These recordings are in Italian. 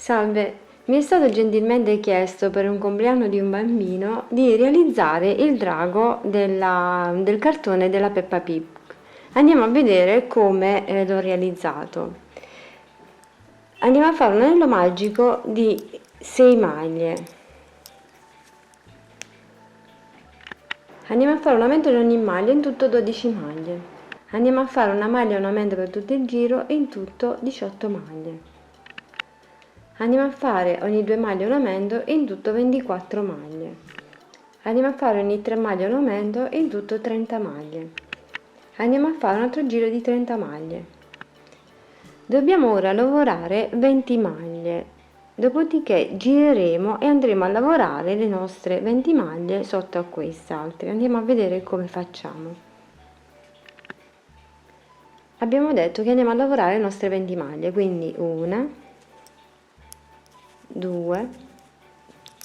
Salve, mi è stato gentilmente chiesto per un compleanno di un bambino di realizzare il drago del cartone della Peppa Pig. Andiamo a vedere come l'ho realizzato. Andiamo a fare un anello magico di 6 maglie. Andiamo a fare un aumento di ogni maglia, in tutto 12 maglie. Andiamo a fare una maglia e un aumento per tutto il giro, in tutto 18 maglie. Andiamo a fare ogni 2 maglie un aumento, in tutto 24 maglie. Andiamo a fare ogni 3 maglie un aumento, in tutto 30 maglie. Andiamo a fare un altro giro di 30 maglie. Dobbiamo ora lavorare 20 maglie, dopodiché gireremo e andremo a lavorare le nostre 20 maglie sotto a queste altre. Andiamo a vedere come facciamo. Abbiamo detto che andiamo a lavorare le nostre 20 maglie, quindi 1, 2,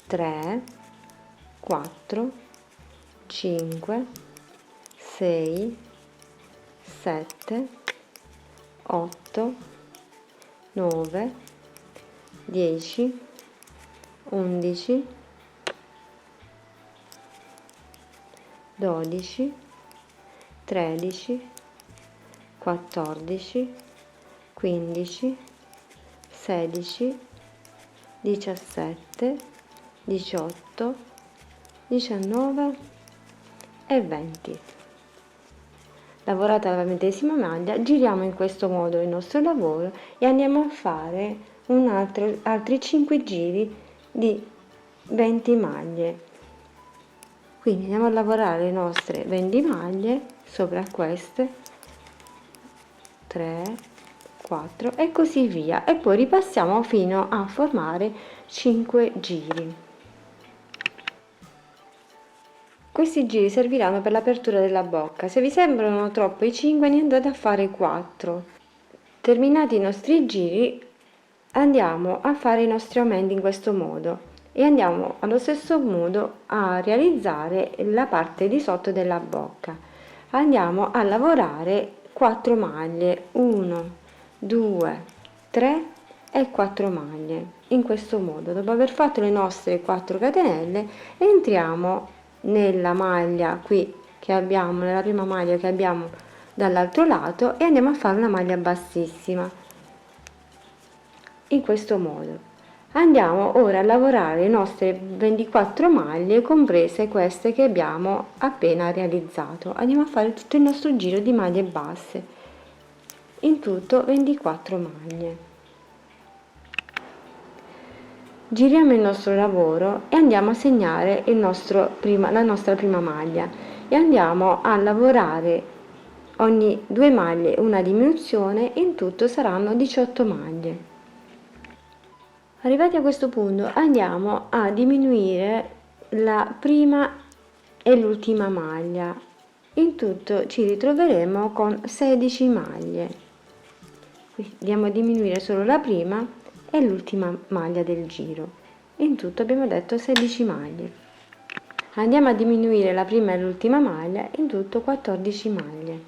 3, 4, 5, 6, 7, 8, 9, 10, 11, 12, 13, 14, 15, 16, 17, 18, 19 e 20. Lavorata la medesima maglia, giriamo in questo modo il nostro lavoro e andiamo a fare altri 5 giri di 20 maglie. Quindi andiamo a lavorare le nostre 20 maglie sopra queste, 3, 4 e così via, e poi ripassiamo fino a formare 5 giri. Questi giri serviranno per l'apertura della bocca. Se vi sembrano troppo i 5, ne andate a fare 4. Terminati i nostri giri, andiamo a fare i nostri aumenti in questo modo e andiamo allo stesso modo a realizzare la parte di sotto della bocca. Andiamo a lavorare 4 maglie, 1, 2, 3 e 4 maglie. In questo modo, dopo aver fatto le nostre 4 catenelle, entriamo nella maglia qui che abbiamo, nella prima maglia che abbiamo dall'altro lato, e andiamo a fare una maglia bassissima. In questo modo andiamo ora a lavorare le nostre 24 maglie, comprese queste che abbiamo appena realizzato. Andiamo a fare tutto il nostro giro di maglie basse, in tutto 24 maglie. Giriamo il nostro lavoro e andiamo a segnare la nostra prima maglia e andiamo a lavorare ogni 2 maglie una diminuzione, in tutto saranno 18 maglie. Arrivati a questo punto andiamo a diminuire la prima e l'ultima maglia, in tutto ci ritroveremo con 16 maglie. Quindi andiamo a diminuire solo la prima e l'ultima maglia del giro, in tutto abbiamo detto 16 maglie. Andiamo a diminuire la prima e l'ultima maglia, in tutto 14 maglie,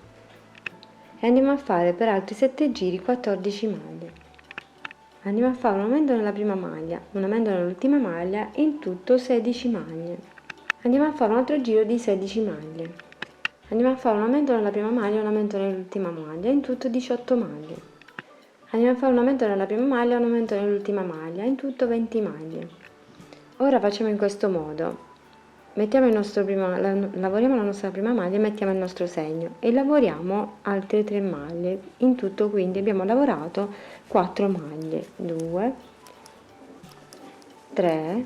e andiamo a fare per altri 7 giri 14 maglie. Andiamo a fare un aumento nella prima maglia, un aumento nell'ultima maglia, in tutto 16 maglie. Andiamo a fare un altro giro di 16 maglie. Andiamo a fare un aumento nella prima maglia e un aumento nell'ultima maglia, in tutto 18 maglie. Andiamo a fare un aumento nella prima maglia e un aumento nell'ultima maglia, in tutto 20 maglie. Ora facciamo in questo modo. Lavoriamo la nostra prima maglia e mettiamo il nostro segno e lavoriamo altre 3 maglie. In tutto quindi abbiamo lavorato 4 maglie, 2, 3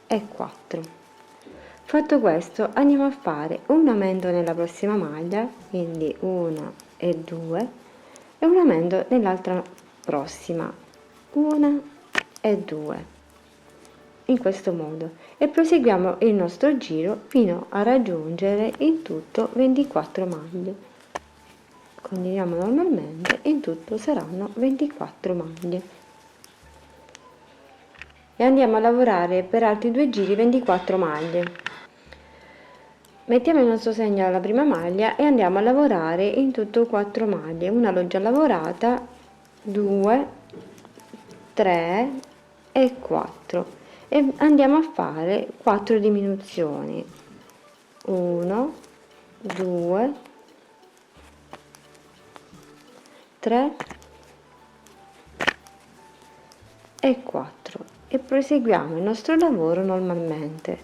e 4. Fatto questo andiamo a fare un aumento nella prossima maglia, quindi 1 e 2, e un aumento nell'altra prossima, 1 e 2. In questo modo, e proseguiamo il nostro giro fino a raggiungere in tutto 24 maglie. Continuiamo normalmente, in tutto saranno 24 maglie. E andiamo a lavorare per altri 2 giri 24 maglie. Mettiamo il nostro segno alla prima maglia e andiamo a lavorare in tutto 4 maglie. Una l'ho già lavorata, 2, 3 e 4 e andiamo a fare 4 diminuzioni. 1, 2, 3 e 4 e proseguiamo il nostro lavoro normalmente.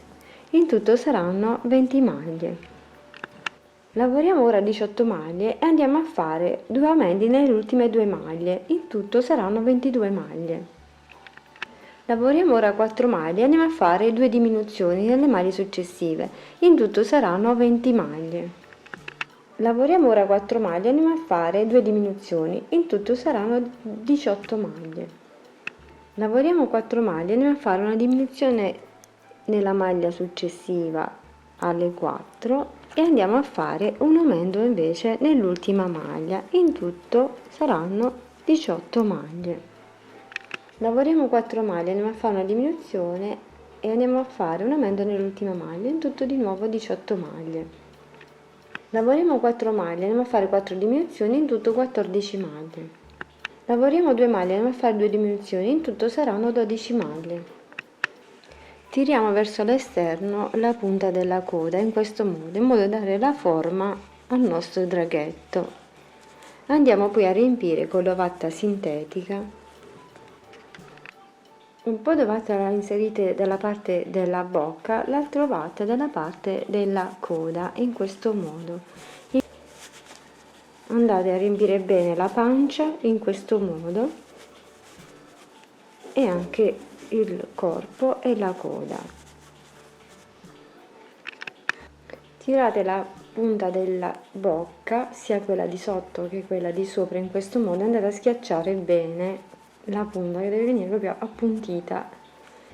In tutto saranno 20 maglie. Lavoriamo ora 18 maglie e andiamo a fare 2 aumenti nelle ultime 2 maglie. In tutto saranno 22 maglie. Lavoriamo ora 4 maglie e andiamo a fare 2 diminuzioni nelle maglie successive. In tutto saranno 20 maglie. Lavoriamo ora 4 maglie e andiamo a fare 2 diminuzioni. In tutto saranno 18 maglie. Lavoriamo 4 maglie e andiamo a fare una diminuzione nella maglia successiva alle 4 e andiamo a fare un aumento invece nell'ultima maglia. In tutto saranno 18 maglie. Lavoriamo 4 maglie, andiamo a fare una diminuzione e andiamo a fare un aumento nell'ultima maglia. In tutto di nuovo 18 maglie. Lavoriamo 4 maglie, andiamo a fare 4 diminuzioni, in tutto 14 maglie. Lavoriamo 2 maglie, andiamo a fare 2 diminuzioni, in tutto saranno 12 maglie. Tiriamo verso l'esterno la punta della coda in questo modo, in modo da dare la forma al nostro draghetto. Andiamo poi a riempire con l'ovatta sintetica. Un po' d'ovatta la inserite dalla parte della bocca, l'altra ovatta dalla parte della coda, in questo modo. Andate a riempire bene la pancia in questo modo e anche il corpo e la coda. Tirate la punta della bocca, sia quella di sotto che quella di sopra, in questo modo andate a schiacciare bene la punta, che deve venire proprio appuntita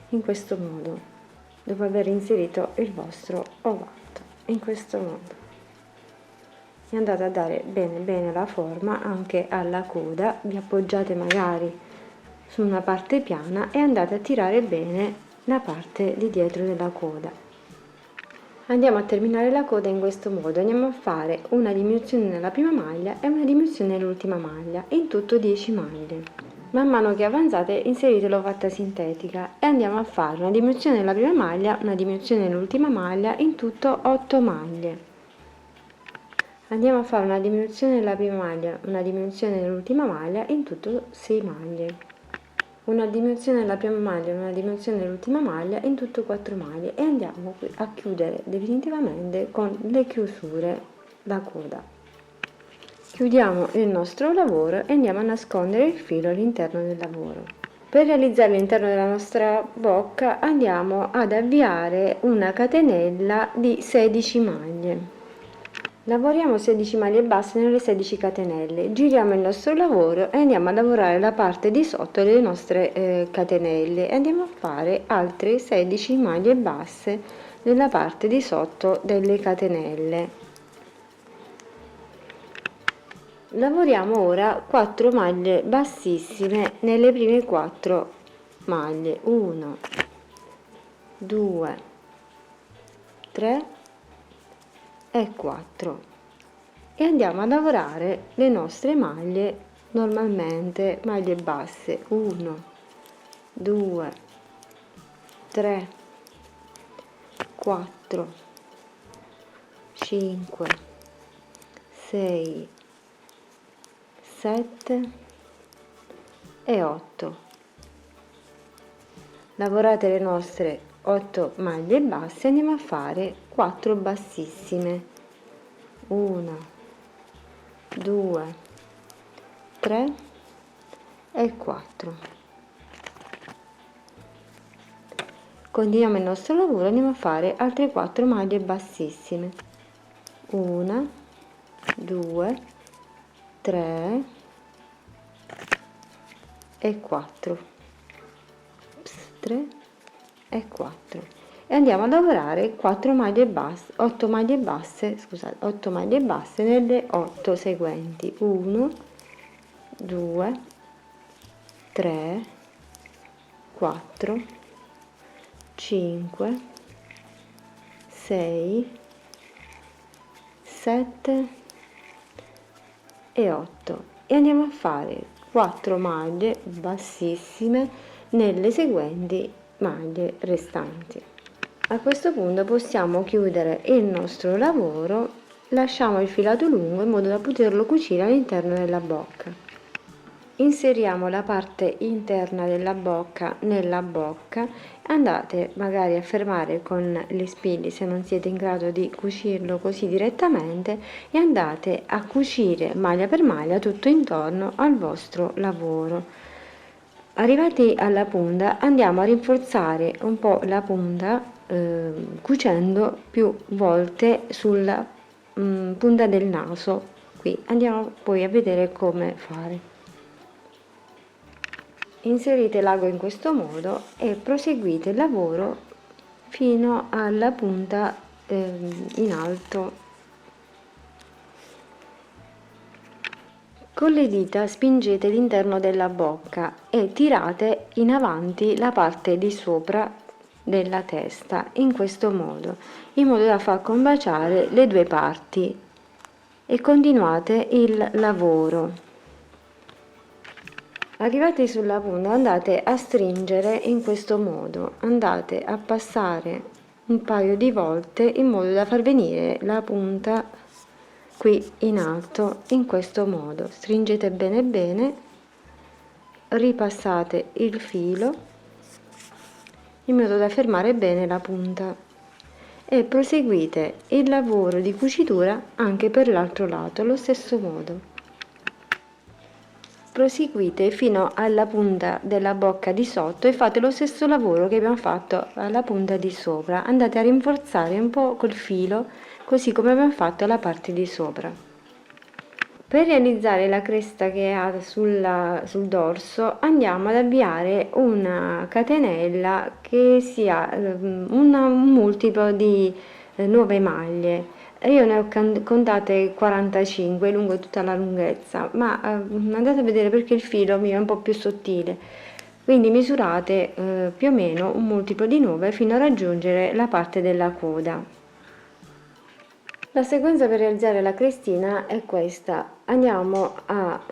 in questo modo, dopo aver inserito il vostro ovato, in questo modo. E andate a dare bene la forma anche alla coda, vi appoggiate magari su una parte piana e andate a tirare bene la parte di dietro della coda. Andiamo a terminare la coda in questo modo, andiamo a fare una diminuzione nella prima maglia e una diminuzione nell'ultima maglia, in tutto 10 maglie. Man mano che avanzate inserite l'ovatta sintetica e andiamo a fare una diminuzione nella prima maglia, una diminuzione nell'ultima maglia, in tutto 8 maglie. Andiamo a fare una diminuzione nella prima maglia, una diminuzione nell'ultima maglia, in tutto 6 maglie. Una diminuzione nella prima maglia, una diminuzione nell'ultima maglia, in tutto 4 maglie e andiamo qui a chiudere definitivamente con le chiusure la coda. Chiudiamo il nostro lavoro e andiamo a nascondere il filo all'interno del lavoro. Per realizzare l'interno della nostra bocca andiamo ad avviare una catenella di 16 maglie. Lavoriamo 16 maglie basse nelle 16 catenelle, giriamo il nostro lavoro e andiamo a lavorare la parte di sotto delle nostre catenelle e andiamo a fare altre 16 maglie basse nella parte di sotto delle catenelle. Lavoriamo ora 4 maglie bassissime nelle prime 4 maglie, 1, 2, 3 e 4 e andiamo a lavorare le nostre maglie normalmente, maglie basse, 1, 2, 3, 4, 5, 6, 7 e 8. Lavorate le nostre 8 maglie basse, andiamo a fare 4 bassissime, 1, 2, 3 e 4. Continuiamo il nostro lavoro, andiamo a fare altre 4 maglie bassissime, 1, 2, 3 e 4, 3 e 4 e andiamo a lavorare 4 maglie basse, 8 maglie basse, scusate, 8 maglie basse nelle 8 seguenti, 1, 2, 3, 4, 5, 6, 7 e 8 e andiamo a fare 4 maglie bassissime nelle seguenti maglie restanti. A questo punto possiamo chiudere il nostro lavoro, lasciamo il filato lungo in modo da poterlo cucire all'interno della bocca. Inseriamo la parte interna della bocca nella bocca, andate magari a fermare con le spilli se non siete in grado di cucirlo così direttamente e andate a cucire maglia per maglia tutto intorno al vostro lavoro. Arrivati alla punta andiamo a rinforzare un po' la punta cucendo più volte sulla punta del naso. Qui andiamo poi a vedere come fare. Inserite l'ago in questo modo e proseguite il lavoro fino alla punta in alto. Con le dita spingete l'interno della bocca e tirate in avanti la parte di sopra della testa in questo modo, in modo da far combaciare le due parti e continuate il lavoro. Arrivati sulla punta andate a stringere in questo modo, andate a passare un paio di volte in modo da far venire la punta qui in alto in questo modo. Stringete bene bene, ripassate il filo in modo da fermare bene la punta e proseguite il lavoro di cucitura anche per l'altro lato allo stesso modo. Proseguite fino alla punta della bocca di sotto e fate lo stesso lavoro che abbiamo fatto alla punta di sopra. Andate a rinforzare un po' col filo, così come abbiamo fatto alla parte di sopra. Per realizzare la cresta che ha sul dorso andiamo ad avviare una catenella che sia un multiplo di 9 maglie. Io ne ho contate 45 lungo tutta la lunghezza, ma andate a vedere perché il filo mio è un po' più sottile, quindi misurate più o meno un multiplo di 9 fino a raggiungere la parte della coda. La sequenza per realizzare la crestina è questa. Andiamo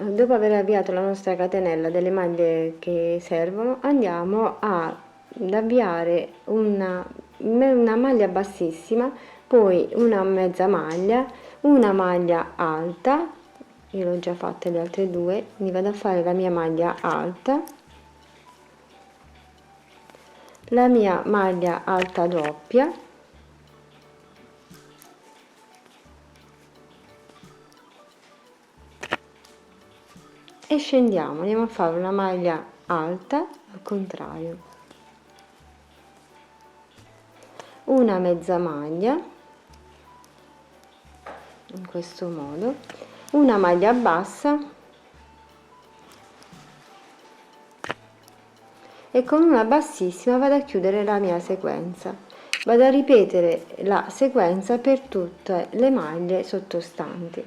dopo aver avviato la nostra catenella delle maglie che servono, andiamo ad avviare una maglia bassissima, poi una mezza maglia, una maglia alta, io l'ho già fatte le altre due, quindi vado a fare la mia maglia alta, la mia maglia alta doppia, e scendiamo, andiamo a fare una maglia alta al contrario, una mezza maglia in questo modo, una maglia bassa e con una bassissima vado a chiudere la mia sequenza. Vado a ripetere la sequenza per tutte le maglie sottostanti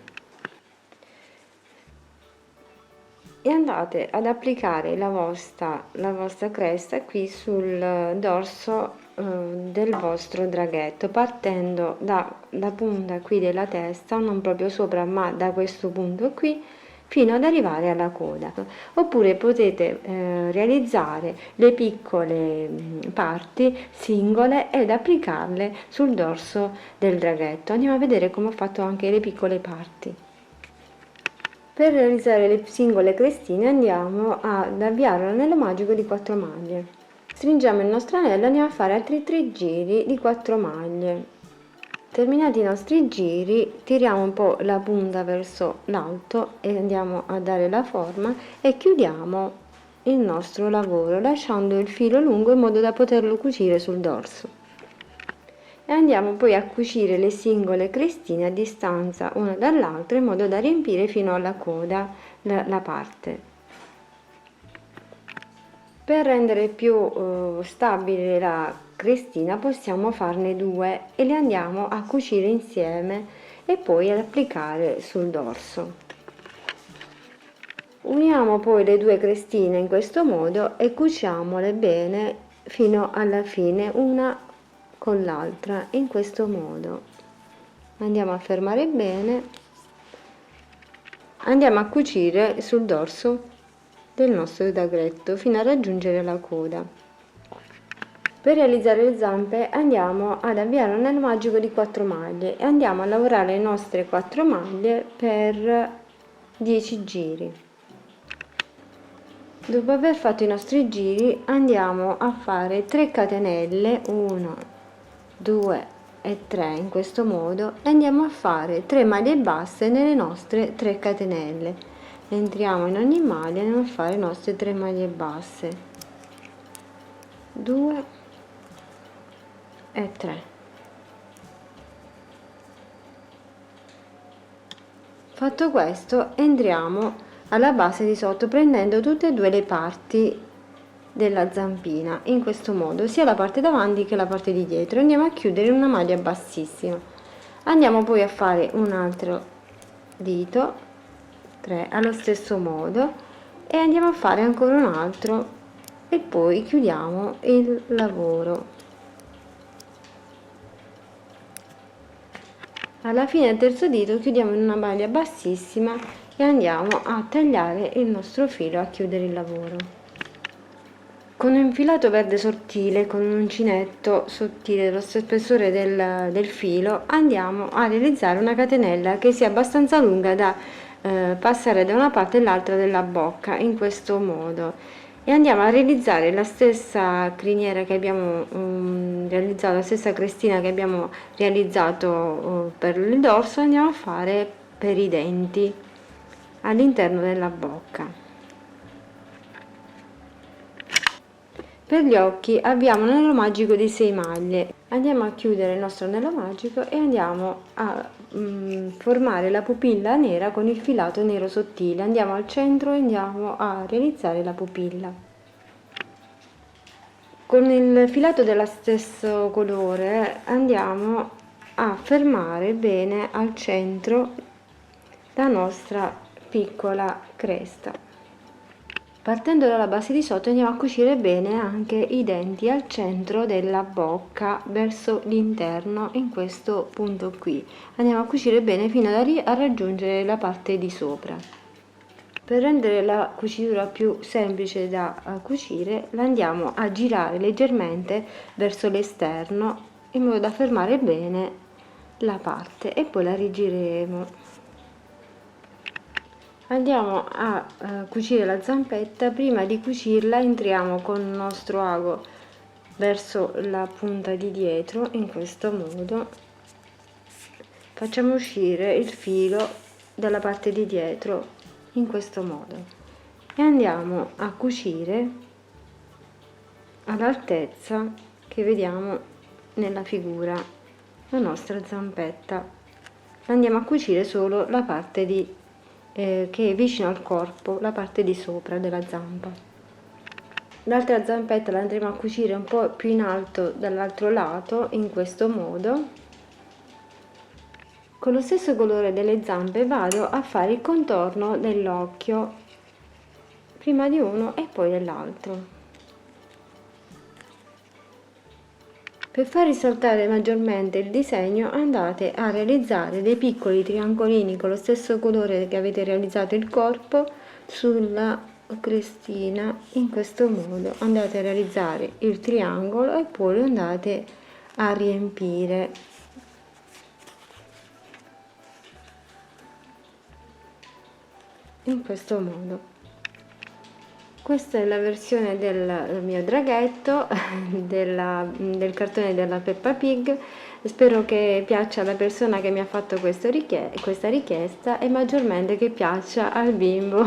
e andate ad applicare la vostra cresta qui sul dorso del vostro draghetto, partendo dalla punta qui della testa, non proprio sopra ma da questo punto qui fino ad arrivare alla coda. Oppure potete realizzare le piccole parti singole ed applicarle sul dorso del draghetto. Andiamo a vedere come ho fatto anche le piccole parti. Per realizzare le singole crestine andiamo ad avviare l'anello magico di 4 maglie. Stringiamo il nostro anello e andiamo a fare altri 3 giri di 4 maglie. Terminati i nostri giri, tiriamo un po' la punta verso l'alto e andiamo a dare la forma e chiudiamo il nostro lavoro lasciando il filo lungo in modo da poterlo cucire sul dorso. E andiamo poi a cucire le singole crestine a distanza una dall'altra in modo da riempire fino alla coda la parte. Per rendere più stabile la crestina possiamo farne 2 e le andiamo a cucire insieme e poi ad applicare sul dorso. Uniamo poi le 2 crestine in questo modo e cuciamole bene fino alla fine una con l'altra in questo modo. Andiamo a fermare bene, andiamo a cucire sul dorso del nostro draghetto fino a raggiungere la coda. Per realizzare le zampe andiamo ad avviare un anello magico di 4 maglie e andiamo a lavorare le nostre 4 maglie per 10 giri. Dopo aver fatto i nostri giri andiamo a fare 3 catenelle, 1, 2 e 3 in questo modo, e andiamo a fare 3 maglie basse nelle nostre 3 catenelle. Entriamo in ogni maglia e andiamo a fare le nostre 3 maglie basse, 2 e 3. Fatto questo entriamo alla base di sotto prendendo tutte e due le parti della zampina in questo modo, sia la parte davanti che la parte di dietro. Andiamo a chiudere in una maglia bassissima, andiamo poi a fare un altro dito, 3 allo stesso modo, e andiamo a fare ancora un altro e poi chiudiamo il lavoro. Alla fine del terzo dito chiudiamo in una maglia bassissima e andiamo a tagliare il nostro filo, a chiudere il lavoro. Con un infilato verde sottile, con un uncinetto sottile dello stesso spessore del filo, andiamo a realizzare una catenella che sia abbastanza lunga da passare da una parte all'altra della bocca in questo modo, e andiamo a realizzare la stessa criniera che abbiamo realizzato, la stessa crestina che abbiamo realizzato per il dorso, andiamo a fare per i denti all'interno della bocca. Per gli occhi abbiamo un anello magico di 6 maglie, andiamo a chiudere il nostro anello magico e andiamo a formare la pupilla nera con il filato nero sottile. Andiamo al centro e andiamo a realizzare la pupilla. Con il filato dello stesso colore andiamo a fermare bene al centro la nostra piccola cresta. Partendo dalla base di sotto andiamo a cucire bene anche i denti al centro della bocca verso l'interno, in questo punto qui. Andiamo a cucire bene fino a raggiungere la parte di sopra. Per rendere la cucitura più semplice da cucire, la andiamo a girare leggermente verso l'esterno in modo da fermare bene la parte e poi la rigireremo. Andiamo a cucire la zampetta. Prima di cucirla entriamo con il nostro ago verso la punta di dietro in questo modo, facciamo uscire il filo dalla parte di dietro in questo modo e andiamo a cucire all'altezza che vediamo nella figura la nostra zampetta. Andiamo a cucire solo la parte che è vicino al corpo, la parte di sopra della zampa. L'altra zampetta la andremo a cucire un po' più in alto dall'altro lato in questo modo. Con lo stesso colore delle zampe vado a fare il contorno dell'occhio, prima di uno e poi dell'altro. Per far risaltare maggiormente il disegno andate a realizzare dei piccoli triangolini con lo stesso colore che avete realizzato il corpo sulla crestina, in questo modo andate a realizzare il triangolo e poi lo andate a riempire. In questo modo. Questa è la versione del mio draghetto, del cartone della Peppa Pig. Spero che piaccia alla persona che mi ha fatto questa richiesta e maggiormente che piaccia al bimbo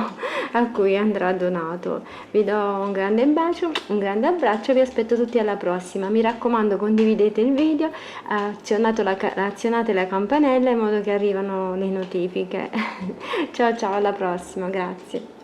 a cui andrà donato. Vi do un grande bacio, un grande abbraccio, vi aspetto tutti alla prossima. Mi raccomando, condividete il video, azionate la campanella in modo che arrivano le notifiche. Ciao ciao, alla prossima, grazie.